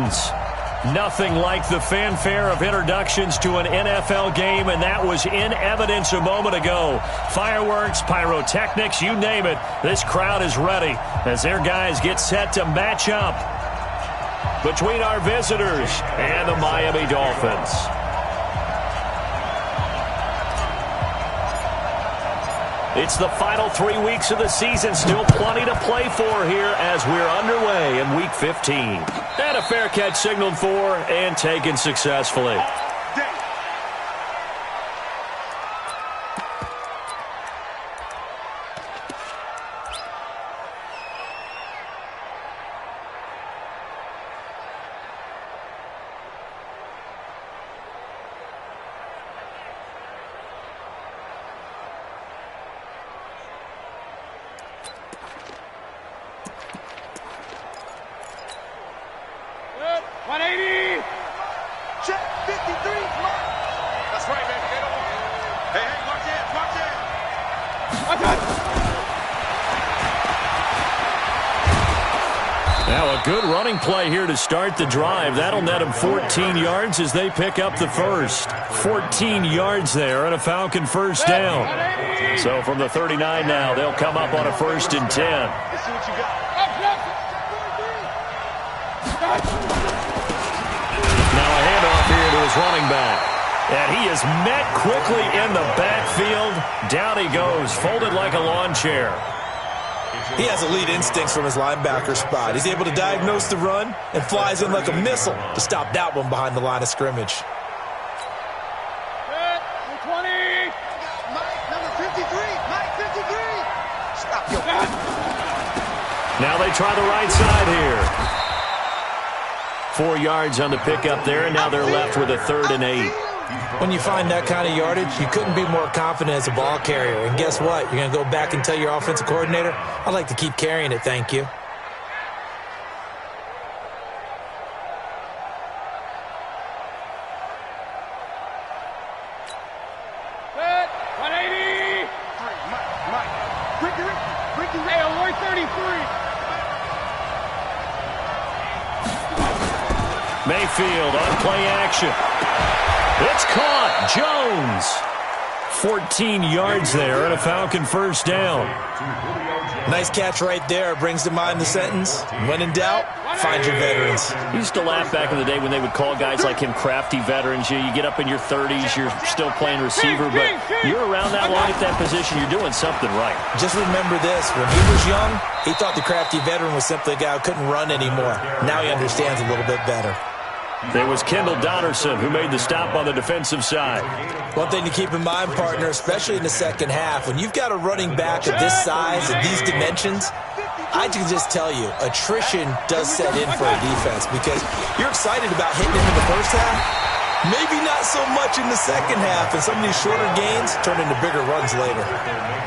begins. Nothing like the fanfare of introductions to an NFL game, and that was in evidence a moment ago. Fireworks, pyrotechnics, you name it. This crowd is ready as their guys get set to match up between our visitors and the Miami Dolphins. It's the final 3 weeks of the season. Still plenty to play for here as we're underway in Week 15. And a fair catch signaled for and taken successfully. Now a good running play here to start the drive. That'll net them 14 yards as they pick up the first. 14 yards there and a Falcon first down. So from the 39 now, they'll come up on a 1st and 10. Now a handoff here to his running back. And he is met quickly in the backfield. Down he goes, folded like a lawn chair. He has elite instincts from his linebacker spot. He's able to diagnose the run and flies in like a missile to stop that one behind the line of scrimmage. Now they try the right side here. 4 yards on the pickup there, and now they're left with a 3rd and 8. When you find that kind of yardage, you couldn't be more confident as a ball carrier. And guess what? You're going to go back and tell your offensive coordinator, I'd like to keep carrying it, thank you. Mayfield on play action. It's caught. Jones. 14 yards there and a Falcon first down. Nice catch right there. Brings to mind the sentence, when in doubt, find your veterans. We used to laugh back in the day when they would call guys like him crafty veterans. You get up in your 30s, you're still playing receiver, but you're around that long at that position, you're doing something right. Just remember this. When he was young, he thought the crafty veteran was simply a guy who couldn't run anymore. Now he understands a little bit better. There was Kendall Donnerson who made the stop on the defensive side. One thing to keep in mind, partner, especially in the second half, when you've got a running back of this size and these dimensions, I can just tell you, attrition does set in for a defense because you're excited about hitting him in the first half, maybe not so much in the second half, and some of these shorter gains turn into bigger runs later.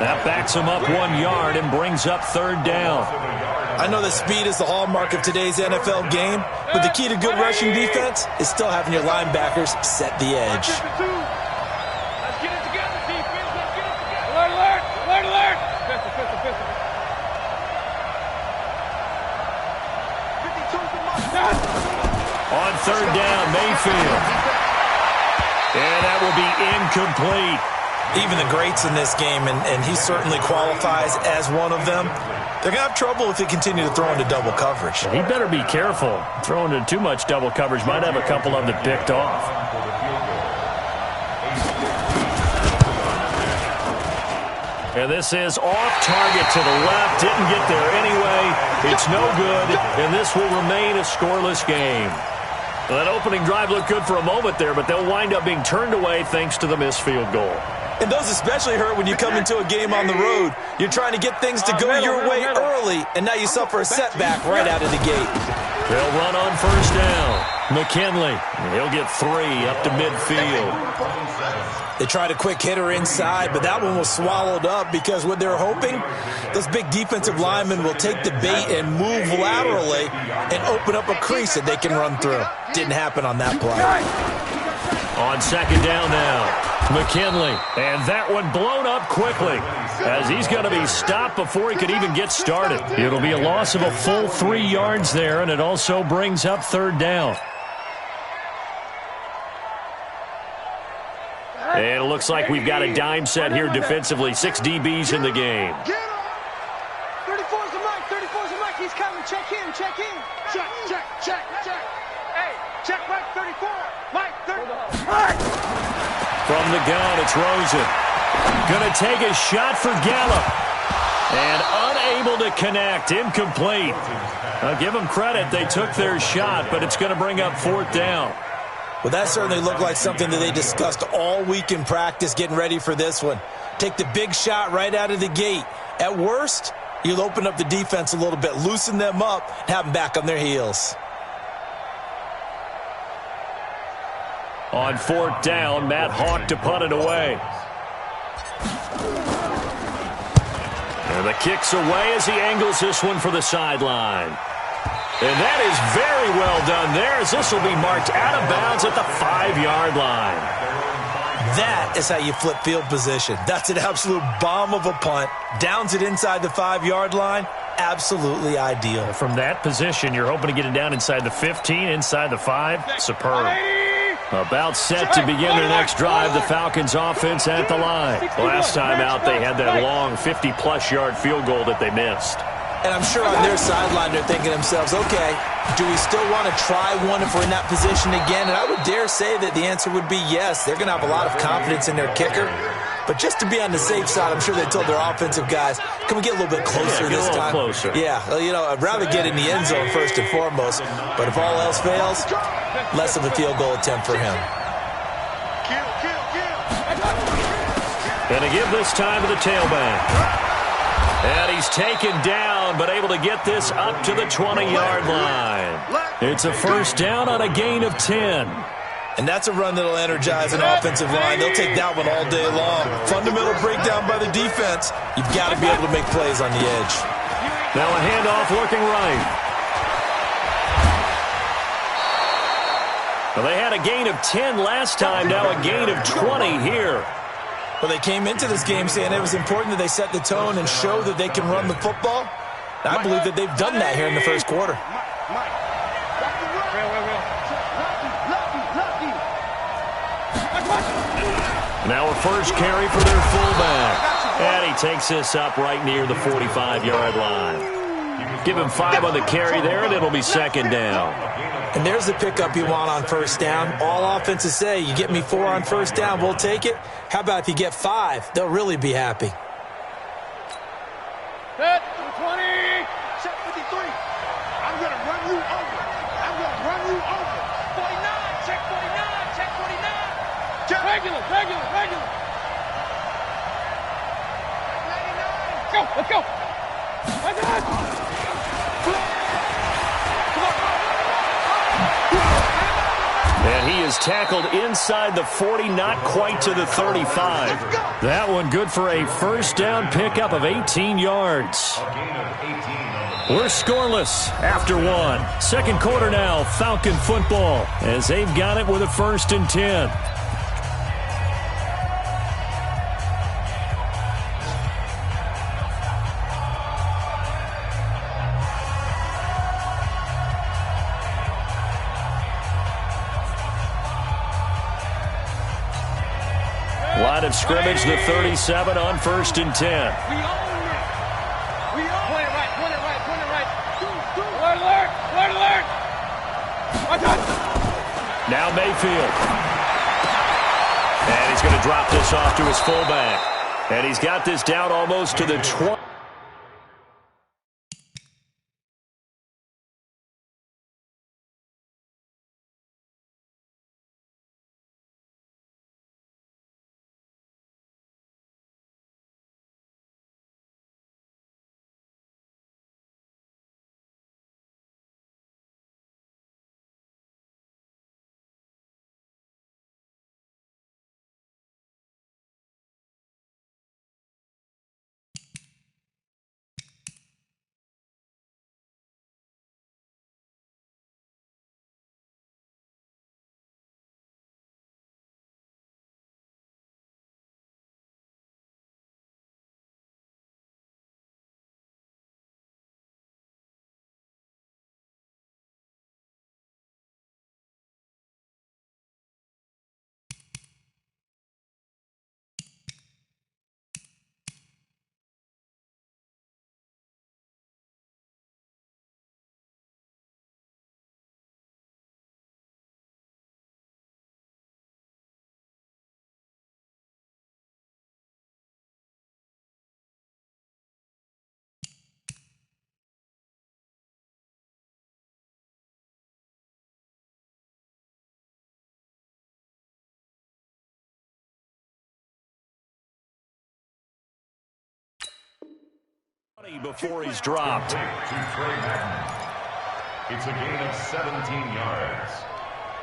That backs him up 1 yard and brings up 3rd down. I know that speed is the hallmark of today's NFL game, but the key to good rushing defense is still having your linebackers set the edge. Let's get it together, defense. Let's get it together. Alert, alert, alert, alert. Pistol. On 3rd down, Mayfield. And that will be incomplete. Even the greats in this game, and he certainly qualifies as one of them, they're going to have trouble if they continue to throw into double coverage. He better be careful. Throwing into too much double coverage might have a couple of them picked off. And this is off target to the left. Didn't get there anyway. It's no good, and this will remain a scoreless game. Well, that opening drive looked good for a moment there, but they'll wind up being turned away thanks to the missed field goal. And those especially hurt when you come into a game on the road. You're trying to get things to go your way early, and now you suffer a setback right out of the gate. They'll run on 1st down. McKinley, he'll get 3 up to midfield. They tried a quick hitter inside, but that one was swallowed up because what they're hoping, those big defensive linemen will take the bait and move laterally and open up a crease that they can run through. Didn't happen on that play. On 2nd down now. McKinley, and that one blown up quickly as he's going to be stopped before he could even get started. It'll be a loss of a full 3 yards there, and it also brings up third down. And it looks like we've got a dime set here defensively. 6 DBs in the game. 34's the mic. 34's the mic. He's coming. Check him. Check him. Check. Hey, check Mike 34. Mike 34. From the gun, it's Rosen. Going to take a shot for Gallup. And unable to connect. Incomplete. I'll give them credit. They took their shot, but it's going to bring up fourth down. Well, that certainly looked like something that they discussed all week in practice getting ready for this one. Take the big shot right out of the gate. At worst, you'll open up the defense a little bit, loosen them up, and have them back on their heels. On fourth down, Matt Hawk to punt it away. And the kick's away as he angles this one for the sideline. And that is very well done there as this will be marked out of bounds at the 5-yard line. That is how you flip field position. That's an absolute bomb of a punt. Downs it inside the 5-yard line. Absolutely ideal. From that position, you're hoping to get it down inside the 15, inside the 5. Superb. About set to begin their next drive, the Falcons offense at the line. Last time out, they had that long 50-plus yard field goal that they missed. And I'm sure on their sideline they're thinking to themselves, okay, do we still want to try one if we're in that position again? And I would dare say that the answer would be yes. They're going to have a lot of confidence in their kicker. But just to be on the safe side, I'm sure they told their offensive guys, can we get a little bit closer this time? Closer. Yeah, well, you know, I'd rather get in the end zone first and foremost. But if all else fails, less of a field goal attempt for him. And to give this time to the tailback. And he's taken down, but able to get this up to the 20-yard line. It's a first down on a gain of 10. And that's a run that'll energize an offensive line. They'll take that one all day long. Fundamental breakdown by the defense. You've got to be able to make plays on the edge. Now a handoff looking right. Well, they had a gain of 10 last time, now a gain of 20 here. Well, they came into this game saying it was important that they set the tone and show that they can run the football. And I believe that they've done that here in the first quarter. Now a first carry for their fullback. And he takes this up right near the 45-yard line. Give him 5 on the carry there, and it'll be second down. And there's the pickup you want on first down. All offenses say, you get me 4 on first down, we'll take it. How about if you get 5? They'll really be happy. Set 20. Set 53. I'm going to run you over. I'm going to run you over. 49. Check 49. Check 49. Check. Regular. 99. Go. Let's go. And he is tackled inside the 40, not quite to the 35. That one good for a first down pickup of 18 yards. We're scoreless after one. Second quarter now, Falcon football, as they've got it with a 1st and 10. Line of scrimmage, the 37 on 1st and 10. We own it. We own it. Point it right. Alert. Now Mayfield. And he's going to drop this off to his fullback. And he's got this down almost to the 20. Before he's dropped. It's a gain of 17 yards.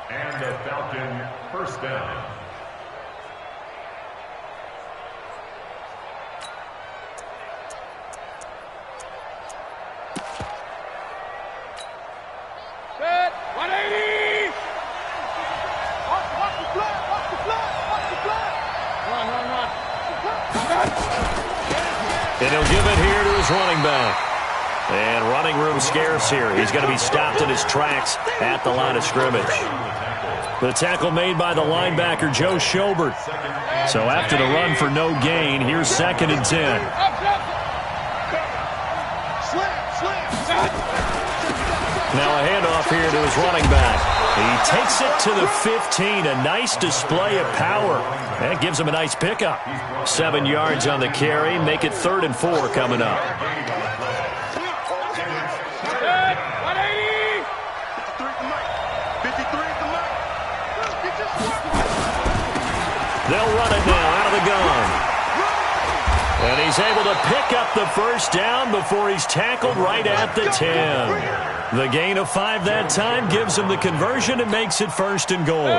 And a Falcon first down. Set. 180. Watch the blood. Watch the blood. Watch the blood. Run. And he'll give it here to his running back. And running room scarce here. He's going to be stopped in his tracks at the line of scrimmage. The tackle made by the linebacker, Joe Schobert. So after the run for no gain, here's 2nd and 10. Now a handoff here to his running back. He takes it to the 15. A nice display of power. That gives him a nice pickup. 7 yards on the carry. Make it 3rd and 4 coming up. They'll run it now out of the gun. And he's able to pick up the first down before he's tackled right at the 10. The gain of 5 that time gives him the conversion and makes it 1st and goal.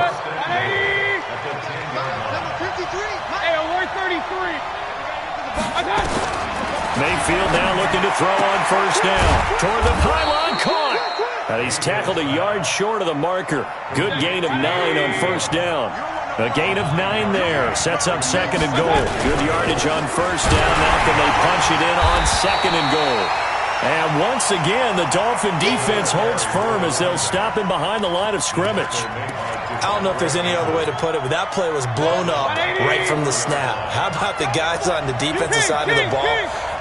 Mayfield now looking to throw on first down. Toward the pylon, caught. And he's tackled a yard short of the marker. Good gain of 9 on first down. A gain of 9 there. Sets up 2nd and goal. Good yardage on first down. Now can they punch it in on 2nd and goal? And once again, the Dolphin defense holds firm as they'll stop him behind the line of scrimmage. I don't know if there's any other way to put it, but that play was blown up right from the snap. How about the guys on the defensive side of the ball?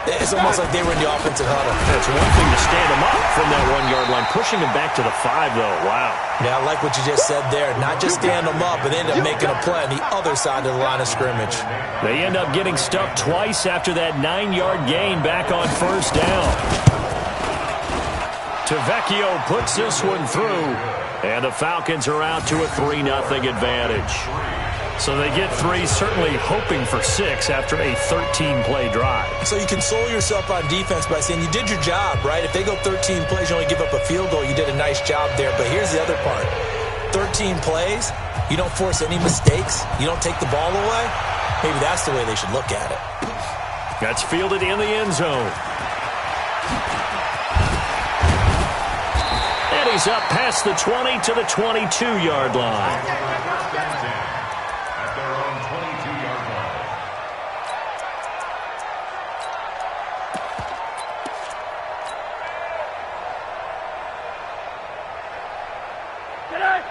It's almost like they were in the offensive huddle. It's one thing to stand him up from that 1-yard line. Pushing him back to the 5, though. Wow. Yeah, I like what you just said there. Not just stand them up, but end up making a play on the other side of the line of scrimmage. They end up getting stuffed twice after that 9-yard gain back on first down. Tavecchio puts this one through, and the Falcons are out to a 3-0 advantage. So they get 3, certainly hoping for 6 after a 13-play drive. So you console yourself on defense by saying you did your job, right? If they go 13 plays, you only give up a field goal, you did a nice job there. But here's the other part. 13 plays, you don't force any mistakes, you don't take the ball away. Maybe that's the way they should look at it. That's fielded in the end zone. And he's up past the 20 to the 22-yard line.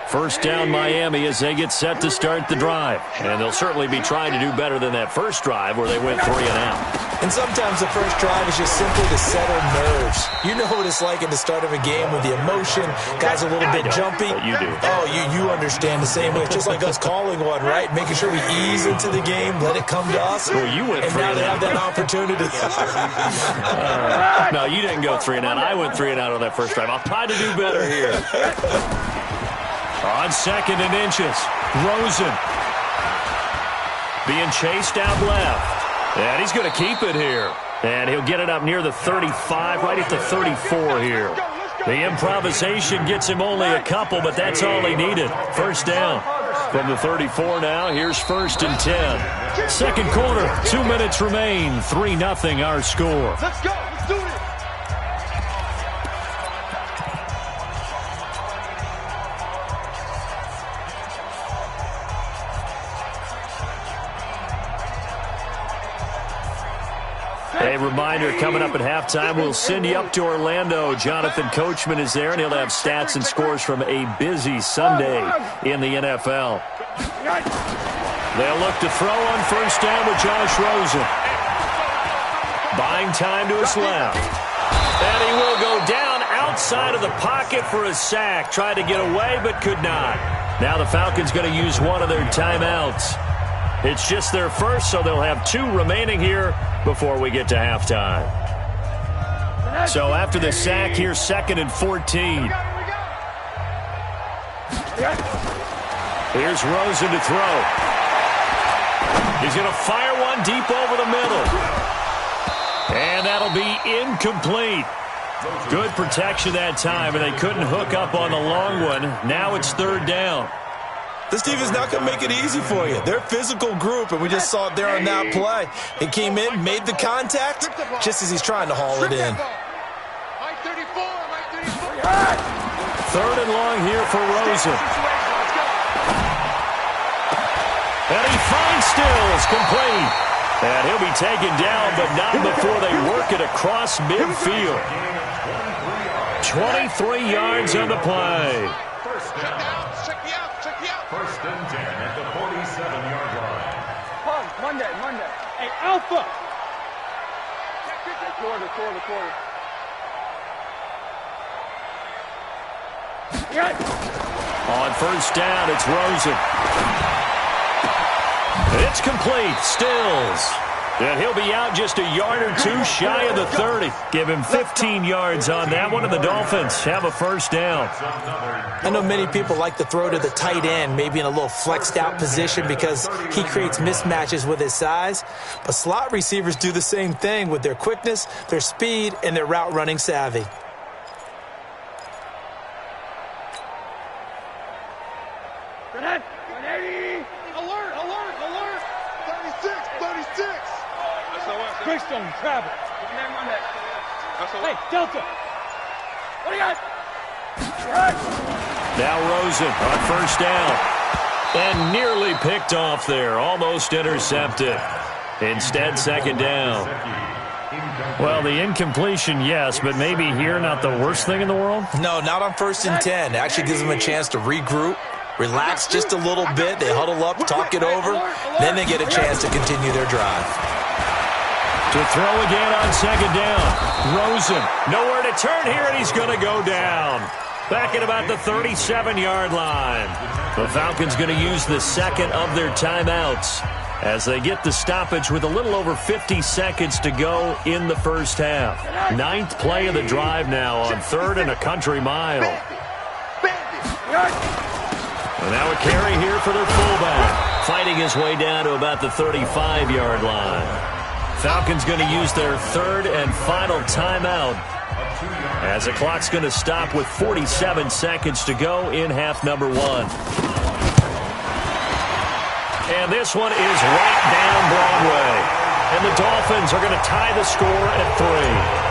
First down Miami as they get set to start the drive. And they'll certainly be trying to do better than that first drive where they went 3 and out. And sometimes the first drive is just simply to settle nerves. You know what it's like at the start of a game with the emotion. Guys a little bit jumpy. But you do. Oh, you understand the same way. It's just like us calling one, right? Making sure we ease into the game, let it come to us. Well, you went and 3 now and they out. have that opportunity. No, you didn't go 3 and out. I went 3 and out on that first drive. I'll try to do better here. On 2nd and inches, Rosen being chased out left. And he's going to keep it here. And he'll get it up near the 35, right at the 34 here. The improvisation gets him only a couple, but that's all he needed. First down from the 34 now. Here's 1st and 10. Second quarter, 2 minutes remain. 3-0 our score. Let's go. Let's do it. A reminder, coming up at halftime, we'll send you up to Orlando. Jonathan Coachman is there, and he'll have stats and scores from a busy Sunday in the NFL. They'll look to throw on first down with Josh Rosen. Buying time to his left. And he will go down outside of the pocket for a sack. Tried to get away, but could not. Now the Falcons going to use one of their timeouts. It's just their first, so they'll have 2 remaining here before we get to halftime. So after the sack, here's 2nd and 14. Here's Rosen to throw. He's going to fire one deep over the middle. And And that'll be incomplete. Good protection that time, and they couldn't hook up on the long one. Now it's third down. This team is not going to make it easy for you. They're a physical group, and we just saw it there on that play. He came in, made the contact, just as he's trying to haul it in. Third and long here for Rosen. And he finds Stills, complete. And he'll be taken down, but not before they work it across midfield. 23 yards on the play. First and 10 at the 47-yard line. Monday. Hey, Alpha. Quarter. On first down, it's Rosen. It's complete. Stills. And he'll be out just a yard or two shy of the 30. Give him 15 yards on that one, and the Dolphins have a first down. I know many people like to throw to the tight end, maybe in a little flexed out position because he creates mismatches with his size. But slot receivers do the same thing with their quickness, their speed, and their route running savvy. Greystone travel. Hey, Delta. What do you got? Now Rosen on first down. And nearly picked off there. Almost intercepted. Instead, second down. Well, the incompletion, yes, but maybe here not the worst thing in the world? No, not on first and 10. It actually gives them a chance to regroup, relax just a little bit. They huddle up, talk it over. Then they get a chance to continue their drive. To throw again on second down. Rosen, nowhere to turn here, and he's going to go down. Back at about the 37-yard line. The Falcons going to use the second of their timeouts as they get the stoppage with a little over 50 seconds to go in the first half. Ninth play of the drive now on third and a country mile. And now a carry here for their fullback. Fighting his way down to about the 35-yard line. Falcons going to use their third and final timeout as the clock's going to stop with 47 seconds to go in half number one. And this one is right down Broadway. And the Dolphins are going to tie the score at 3.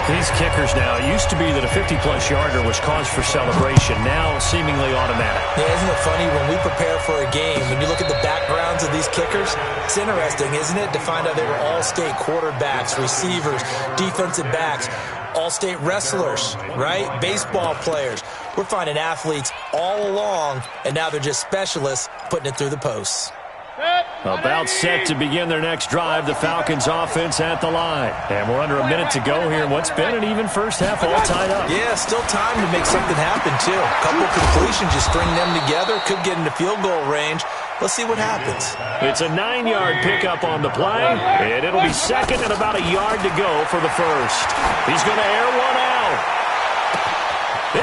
These kickers now, it used to be that a 50-plus yarder was cause for celebration, now seemingly automatic. Yeah, isn't it funny when we prepare for a game, when you look at the backgrounds of these kickers, it's interesting, isn't it, to find out they were all-state quarterbacks, receivers, defensive backs, all-state wrestlers, right? Baseball players. We're finding athletes all along, and now they're just specialists putting it through the posts. About set to begin their next drive, the Falcons offense at the line. And we're under a minute to go here in what's been an even first half all tied up. Yeah, still time to make something happen, too. A couple completions, you string them together, could get into field goal range. Let's see what happens. It's a 9-yard pickup on the play, and it'll be second and about a yard to go for the first. He's going to air one out.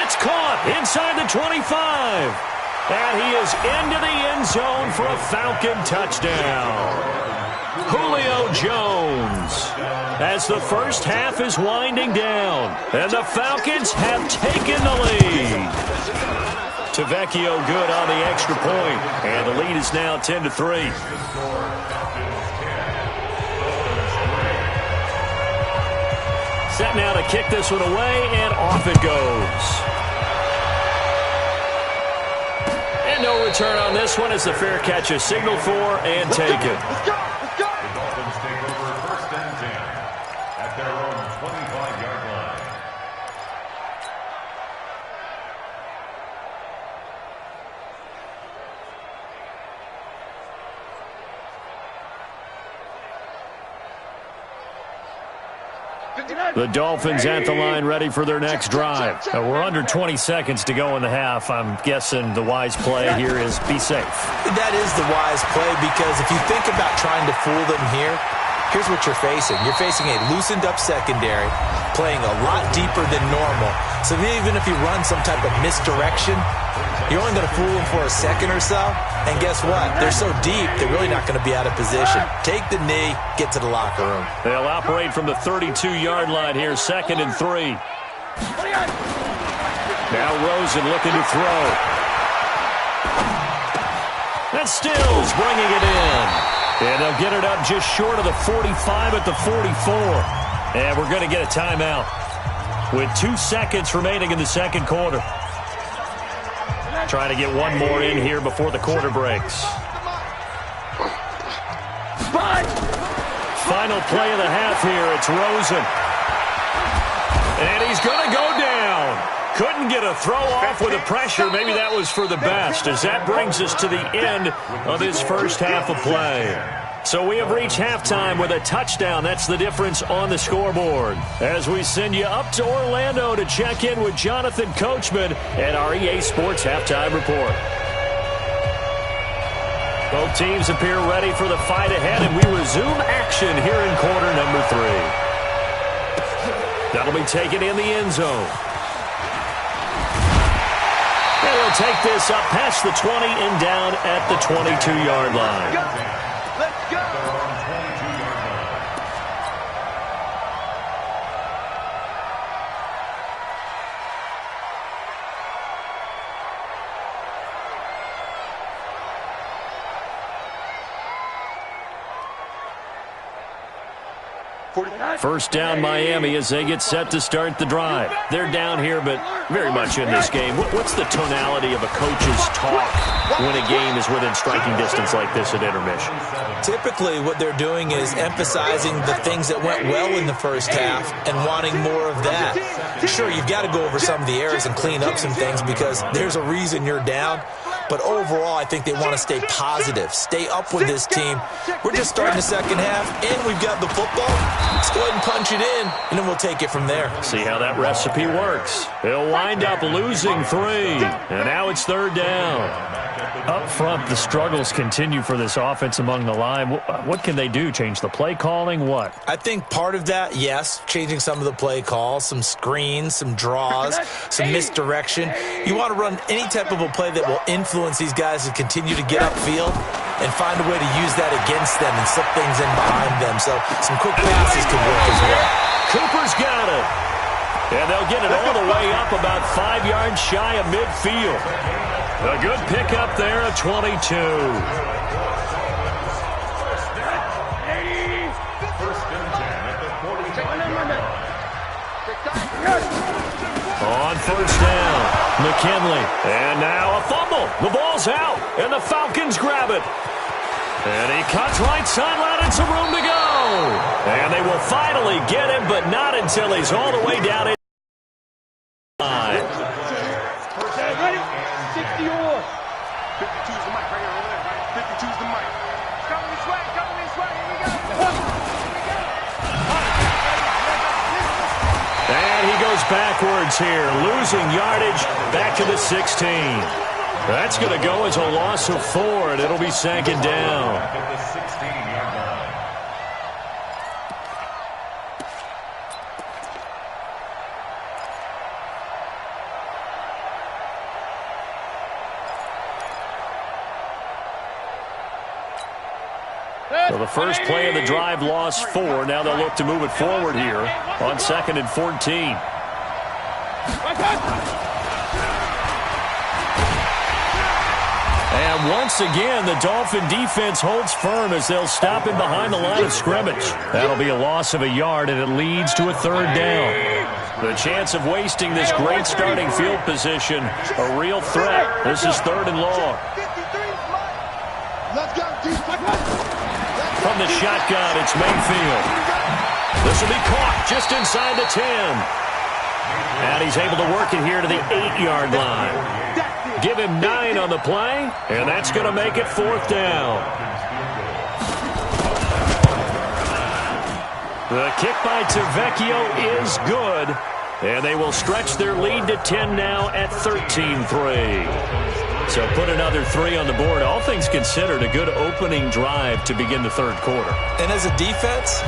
It's caught inside the 25. And he is into the end zone for a Falcon touchdown. Julio Jones, as the first half is winding down, and the Falcons have taken the lead. Tavecchio good on the extra point, and the lead is now 10-3. Set now to kick this one away, and off it goes. No return on this one as the fair catch is signaled for and taken. The Dolphins take over first and 10 at their own 25-yard line. The Dolphins at the line ready for their next drive. We're under 20 seconds to go in the half. I'm guessing the wise play here is be safe. That is the wise play because if you think about trying to fool them here, here's what you're facing. You're facing a loosened up secondary, playing a lot deeper than normal. So even if you run some type of misdirection, You're only going to fool them for a second or so, and guess what? They're so deep, they're really not going to be out of position. Take the knee, get to the locker room. They'll operate from the 32-yard line here, 2nd and 3. Now Rosen looking to throw. That's Stills bringing it in. And they'll get it up just short of the 45 at the 44. And we're going to get a timeout with 2 seconds remaining in the second quarter. Trying to get one more in here before the quarter breaks. Final play of the half here. It's Rosen. And he's going to go down. Couldn't get a throw off with the pressure. Maybe that was for the best, as that brings us to the end of his first half of play. So we have reached halftime with a touchdown. That's the difference on the scoreboard. As we send you up to Orlando to check in with Jonathan Coachman at our EA Sports Halftime Report. Both teams appear ready for the fight ahead, and we resume action here in quarter number 3. That'll be taken in the end zone. And he'll take this up past the 20 and down at the 22-yard line. First down Miami as they get set to start the drive. They're down here, but very much in this game. What's the tonality of a coach's talk when a game is within striking distance like this at intermission? Typically, what they're doing is emphasizing the things that went well in the first half and wanting more of that. Sure, you've got to go over some of the errors and clean up some things because there's a reason you're down. But overall, I think they want to stay positive, stay up with this team. We're just starting the second half, and we've got the football. Let's go ahead and punch it in, and then we'll take it from there. See how that recipe works. They'll wind up losing 3, and now it's 3rd down. Up front, the struggles continue for this offense among the line. What can they do? Change the play calling? What? I think part of that, yes, changing some of the play calls, some screens, some draws, some misdirection. You want to run any type of a play that will influence these guys to continue to get upfield and find a way to use that against them and slip things in behind them. So some quick passes can work as well. Cooper's got it. And they'll get it all the way up about 5 yards shy of midfield. A good pickup there at 22. On first down, McKinley. And now a fumble. The ball's out, and the Falcons grab it. And he cuts right sideline and some room to go. And they will finally get him, but not until he's all the way down in line. Ready? 60 or 52's the mic right here over there, right? 52's the mic. Coming this way, here we go. And he goes backwards here, losing yardage back to the 16. That's going to go as a loss of 4, and it'll be 2nd down. So the first play of the drive lost 4. Now they'll look to move it forward here on 2nd and 14. And once again, the Dolphin defense holds firm as they'll stop him behind the line of scrimmage. That'll be a loss of a yard, and it leads to a 3rd down. The chance of wasting this great starting field position, a real threat. This is 3rd and long. From the shotgun, it's Mayfield. This will be caught just inside the 10. And he's able to work it here to the 8-yard line. Give him 9 on the play, and that's going to make it 4th down. The kick by Tavecchio is good, and they will stretch their lead to 10 now at 13-3. So put another 3 on the board. All things considered, a good opening drive to begin the 3rd quarter. And as a defense,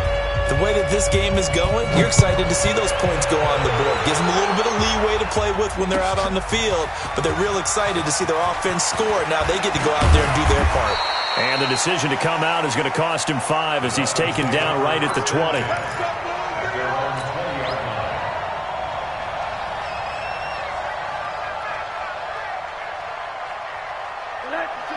The way that this game is going, you're excited to see those points go on the board. Gives them a little bit of leeway to play with when they're out on the field, but they're real excited to see their offense score. Now they get to go out there and do their part. And the decision to come out is going to cost him 5 as he's taken down right at the 20.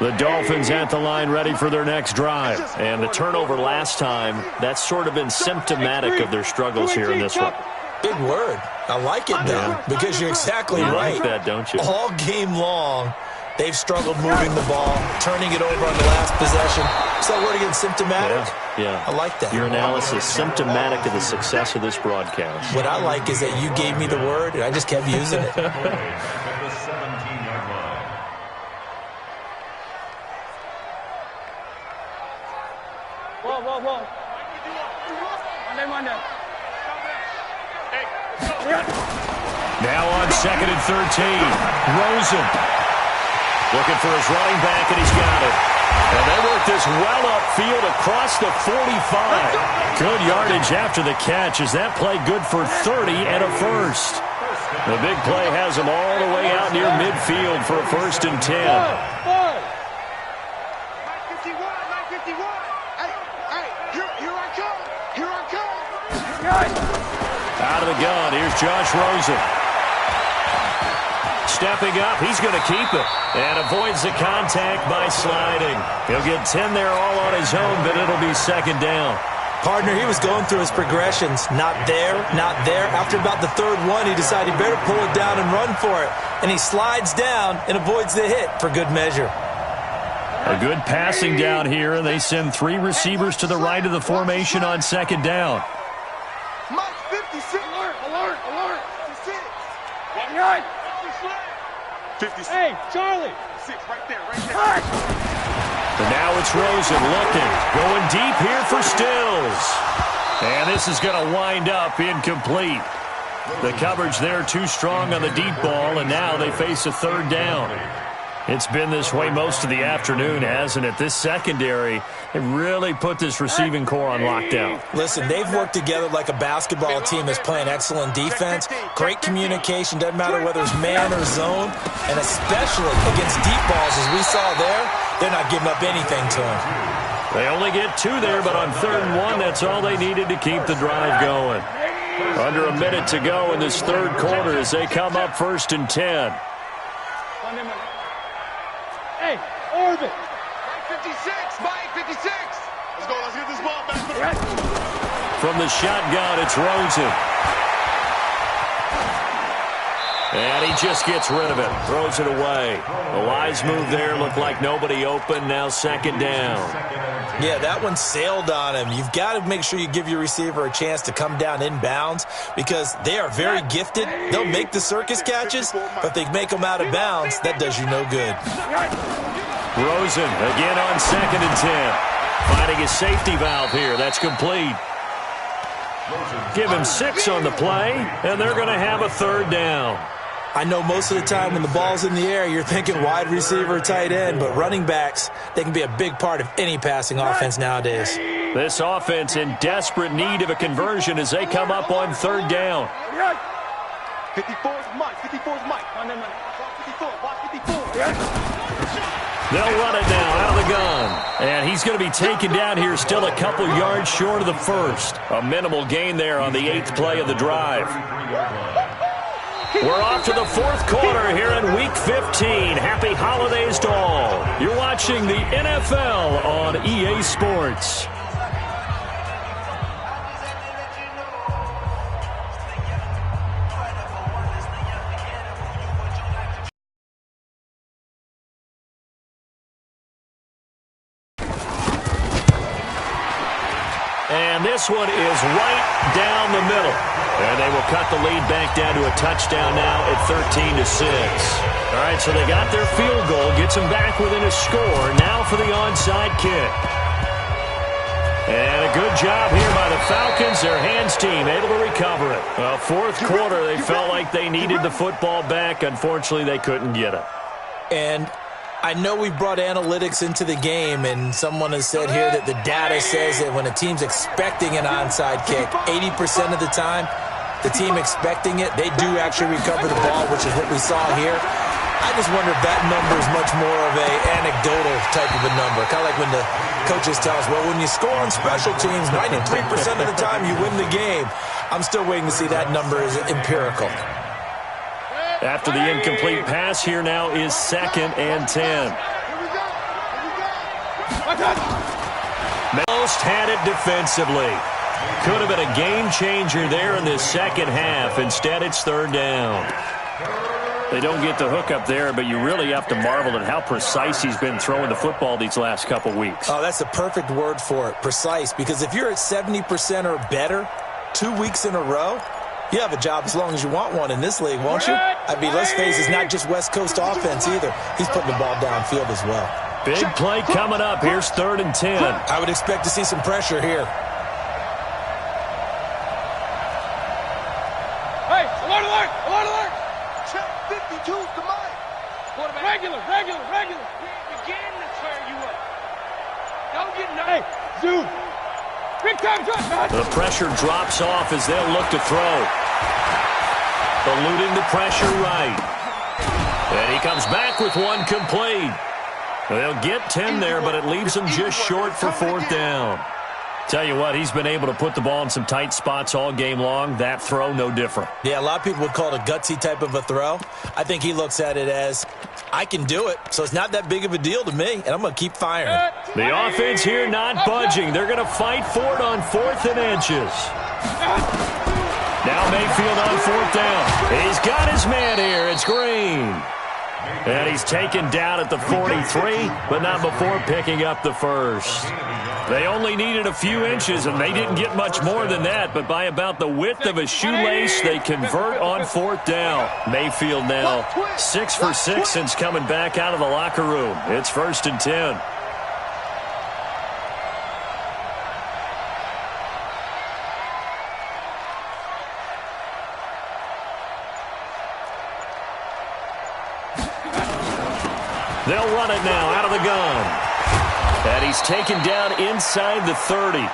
The Dolphins at the line ready for their next drive. And the turnover last time, that's sort of been symptomatic of their struggles here in this one. Big word. I like it, though, because you're exactly right. You like that, don't you? All game long, they've struggled moving the ball, turning it over on the last possession. So that word again, symptomatic? Yeah. I like that. Your analysis, symptomatic of the success of this broadcast. What I like is that you gave me the word, and I just kept using it. Now on 2nd and 13, Rosen looking for his running back, and he's got it. And they work this well upfield across the 45. Good yardage after the catch. Is that play good for 30 and a first? The big play has him all the way out near midfield for a 1st and 10. Out of the gun, here's Josh Rosen. Stepping up, he's going to keep it. And avoids the contact by sliding. He'll get 10 there all on his own, but it'll be 2nd down. Partner, he was going through his progressions. Not there, not there. After about the 3rd one, he decided he better pull it down and run for it. And he slides down and avoids the hit for good measure. A good passing down here, and they send 3 receivers to the right of the formation on 2nd down. Mike 56. Alert. 56. Hey, Charlie. 6 right there. And now it's Rosen looking. Going deep here for Stills. And this is going to wind up incomplete. The coverage there too strong on the deep ball, and now they face a 3rd down. It's been this way most of the afternoon, hasn't it? This secondary, they really put this receiving core on lockdown. Listen, they've worked together like a basketball team that's playing excellent defense. Great communication, doesn't matter whether it's man or zone. And especially against deep balls, as we saw there, they're not giving up anything to them. They only get 2 there, but on 3rd and 1, that's all they needed to keep the drive going. Under a minute to go in this 3rd quarter as they come up 1st and 10. Hey, Orbit. Mike 56. Mike 56. Let's go. Let's get this ball back. From the shotgun, it's Rosen. And he just gets rid of it. Throws it away. The wise move there. Looked like nobody open. Now 2nd down. Yeah, that one sailed on him. You've got to make sure you give your receiver a chance to come down inbounds because they are very gifted. They'll make the circus catches, but if they make them out of bounds, that does you no good. Rosen again on 2nd and 10. Finding his safety valve here. That's complete. Give him 6 on the play, and they're going to have a 3rd down. I know most of the time when the ball's in the air, you're thinking wide receiver, tight end, but running backs, they can be a big part of any passing offense nowadays. This offense in desperate need of a conversion as they come up on 3rd down. 54 is Mike. 54 is Mike. 54. Watch 54. They'll run it now out of the gun. And he's going to be taken down here still a couple yards short of the 1st. A minimal gain there on the 8th play of the drive. We're off to the 4th quarter here in Week 15. Happy holidays to all. You're watching the NFL on EA Sports. And this one is right down the middle. And they will cut the lead back down to a touchdown now at 13-6. All right, so they got their field goal, gets them back within a score. Now for the onside kick. And a good job here by the Falcons, their hands team, able to recover it. Well, 4th quarter, they felt like they needed the football back. Unfortunately, they couldn't get it. And I know we brought analytics into the game, and someone has said here that the data says that when a team's expecting an onside kick, 80% of the time, the team expecting it, they do actually recover the ball, which is what we saw here. I just wonder if that number is much more of an anecdotal type of a number. Kind of like when the coaches tell us, well, when you score on special teams, 93% of the time you win the game. I'm still waiting to see that number is empirical. After the incomplete pass, here now is 2nd and 10. Most had it defensively. Could have been a game changer there in this second half. Instead, it's 3rd down. They don't get the hook up there, but you really have to marvel at how precise he's been throwing the football these last couple weeks. Oh, that's a perfect word for it, precise, because if you're at 70% or better 2 weeks in a row, you have a job as long as you want one in this league, won't you? I mean, let's face it, it's not just West Coast offense either. He's putting the ball downfield as well. Big play coming up. Here's 3rd and 10. I would expect to see some pressure here. Hey, alert, alert, alert, alert. Check 52's the mic. Regular. We begin to tear you up. Don't get nothing. Hey, Zoom. Big time drop. The pressure drops off as they'll look to throw. Eluding the pressure right. And he comes back with one complete. They'll get 10 there, but it leaves them just short for 4th down. Tell you what, he's been able to put the ball in some tight spots all game long. That throw, no different. Yeah, a lot of people would call it a gutsy type of a throw. I think he looks at it as, I can do it, so it's not that big of a deal to me, and I'm going to keep firing. The offense here not budging. They're going to fight for it on 4th and inches. Now Mayfield on 4th down. He's got his man here. It's Green. And he's taken down at the 43, but not before picking up the first. They only needed a few inches, and they didn't get much more than that, but by about the width of a shoelace, they convert on 4th down. Mayfield now 6 for 6 since coming back out of the locker room. It's 1st and 10. They'll run it now out of the gun. And he's taken down inside the 30.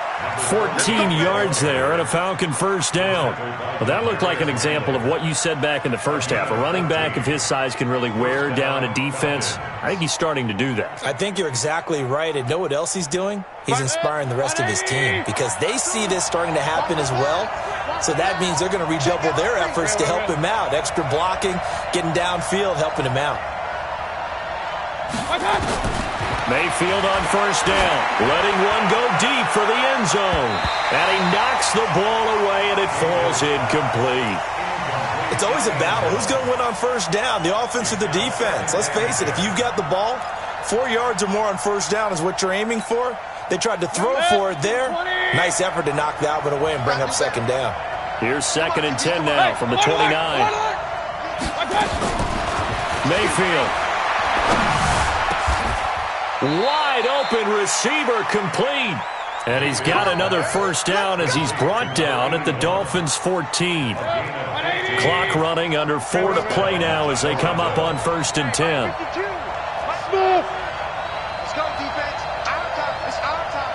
14 yards there and a Falcon 1st down. Well, that looked like an example of what you said back in the first half. A running back of his size can really wear down a defense. I think he's starting to do that. I think you're exactly right. And know what else he's doing? He's inspiring the rest of his team because they see this starting to happen as well. So that means they're going to redouble their efforts to help him out. Extra blocking, getting downfield, helping him out. Mayfield on 1st down, letting one go deep for the end zone. And he knocks the ball away, and it falls incomplete. It's always a battle. Who's going to win on 1st down, the offense or the defense? Let's face it, if you've got the ball, 4 yards or more on 1st down is what you're aiming for. They tried to throw for it there. Nice effort to knock that one away and bring up 2nd down. Here's 2nd and 10 now from the 29. Mayfield. Wide open receiver complete. And he's got another 1st down as he's brought down at the Dolphins' 14. Clock running, under 4 to play now as they come up on 1st and 10. Let's move. Let's go, defense. Our time. It's our time.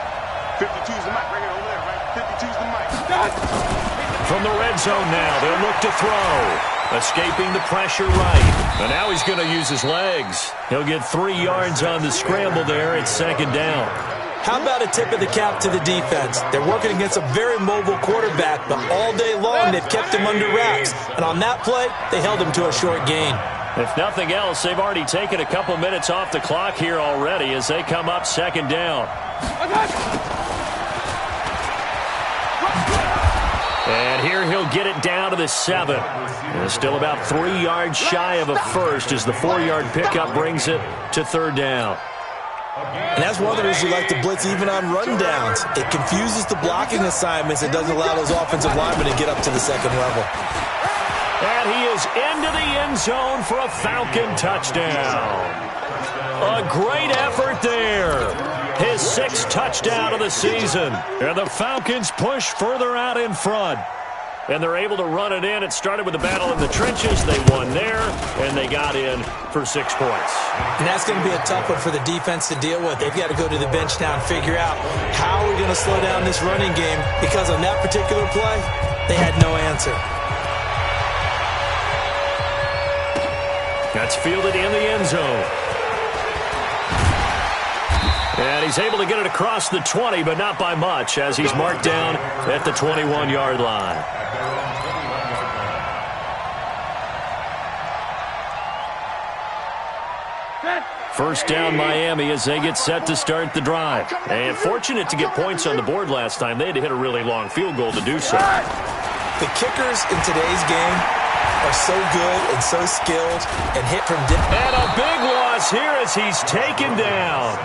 52's the mic right here over there, right? 52's the mic. From the red zone now, they'll look to throw. Escaping the pressure right. And now he's going to use his legs. He'll get 3 yards on the scramble there at 2nd down. How about a tip of the cap to the defense? They're working against a very mobile quarterback, but all day long they've kept him under wraps. And on that play, they held him to a short gain. If nothing else, they've already taken a couple minutes off the clock here already as they come up 2nd down. And here he'll get it down to the 7. And still about 3 yards shy of a first as the 4-yard pickup brings it to 3rd down. And that's one of the reasons you like to blitz even on rundowns. It confuses the blocking assignments. It doesn't allow those offensive linemen to get up to the 2nd level. And he is into the end zone for a Falcon touchdown. A great effort there. His 6th touchdown of the season. And the Falcons push further out in front. and they're able to run it in. It started with a battle in the trenches. They won there, and they got in for 6 points. And that's going to be a tough one for the defense to deal with. They've got to go to the bench now and figure out how we're going to slow down this running game, because on that particular play, they had no answer. That's fielded in the end zone. And he's able to get it across the 20, but not by much, as he's marked down at the 21-yard line. First down, Miami, as they get set to start the drive. And fortunate to get points on the board last time. They had to hit a really long field goal to do so. The kickers in today's game are so good and so skilled and hit from distance. And a big loss here as he's taken down.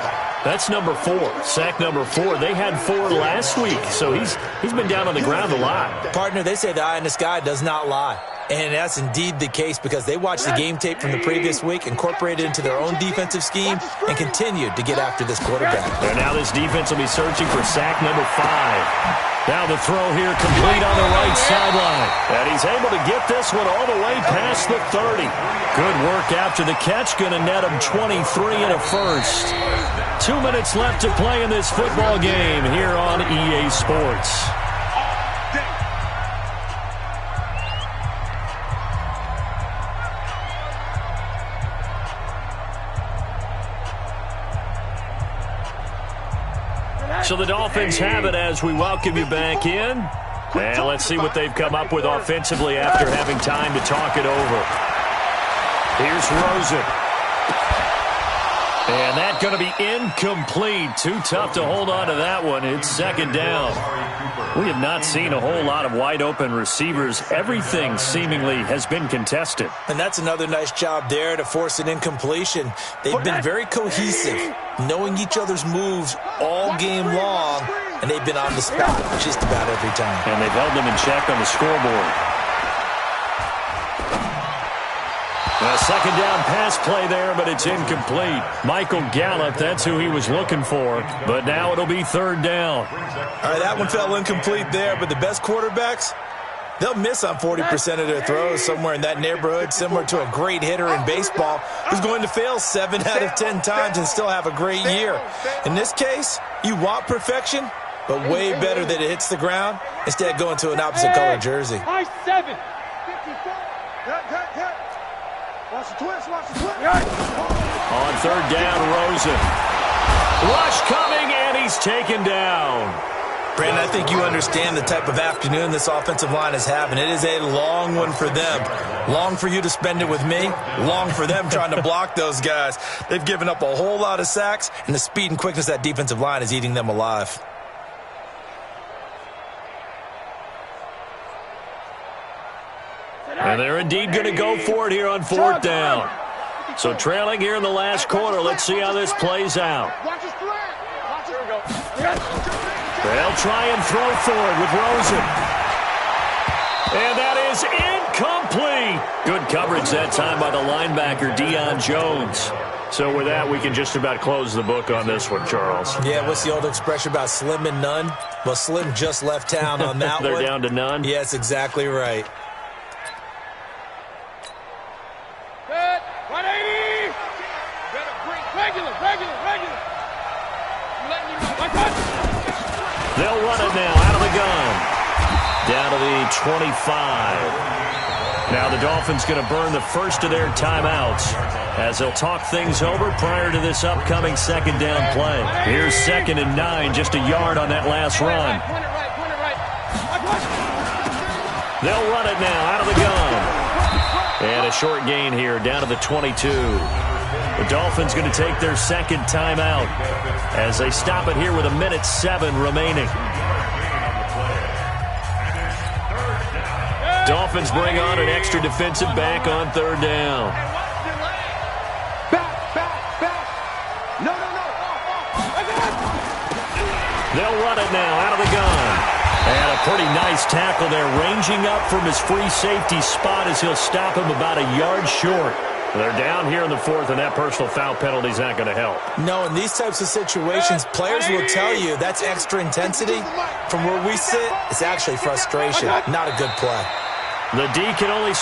That's number 4, sack number 4. They had 4 last week, so he's been down on the ground a lot. Partner, they say the eye in the sky does not lie. And that's indeed the case, because they watched the game tape from the previous week, incorporated it into their own defensive scheme, and continued to get after this quarterback. And now this defense will be searching for sack number 5. Now the throw here complete on the right sideline. And he's able to get this one all the way past the 30. Good work after the catch. Going to net him 23 and a first. 2 minutes left to play in this football game here on EA Sports. So the Dolphins have it as we welcome you back in. And let's see what they've come up with offensively after having time to talk it over. Here's Rosen. And that's going to be incomplete. Too tough to hold on to that one. It's second down. We have not seen a whole lot of wide-open receivers. Everything seemingly has been contested. And that's another nice job there to force an incompletion. They've been very cohesive, knowing each other's moves all game long, and they've been on the spot just about every time. And they've held them in check on the scoreboard. A second down pass play there, but it's incomplete. Michael Gallup, that's who he was looking for. But now it'll be third down. All right, that one fell incomplete there, but the best quarterbacks, they'll miss on 40% of their throws, somewhere in that neighborhood, similar to a great hitter in baseball who's going to fail 7 out of 10 times and still have a great year. In this case, you want perfection, but way better that it hits the ground instead of going to an opposite color jersey. High 7. Watch the twist, watch the twist. On third down, Rosen. Rush coming, and he's taken down. Brandon, I think you understand the type of afternoon this offensive line is having. It is a long one for them. Long for you to spend it with me. Long for them trying to block those guys. They've given up a whole lot of sacks, and the speed and quickness of that defensive line is eating them alive. And they're indeed going to go for it here on fourth down. So trailing here in the last quarter. Let's see how this plays out. They'll try and throw for it with Rosen. And that is incomplete. Good coverage that time by the linebacker, Deion Jones. So with that, we can just about close the book on this one, Charles. Yeah, what's the old expression about slim and none? Well, Slim just left town on that They're one. down to none? Yes, exactly right. They'll run it now out of the gun. Down to the 25. Now the Dolphins going to burn the first of their timeouts as they'll talk things over prior to this upcoming second down play. Here's 2nd and 9, just a yard on that last run. They'll run it now out of the gun. And a short gain here down to the 22. The Dolphins going to take their second timeout as they stop it here with 1:07 remaining. Dolphins bring on an extra defensive back on third down. They'll run it now out of the gun. And a pretty nice tackle there, ranging up from his free safety spot as he'll stop him about a yard short. They're down here in the fourth, and that personal foul penalty is not going to help. No, in these types of situations, players will tell you that's extra intensity. From where we sit, it's actually frustration, not a good play. The D can only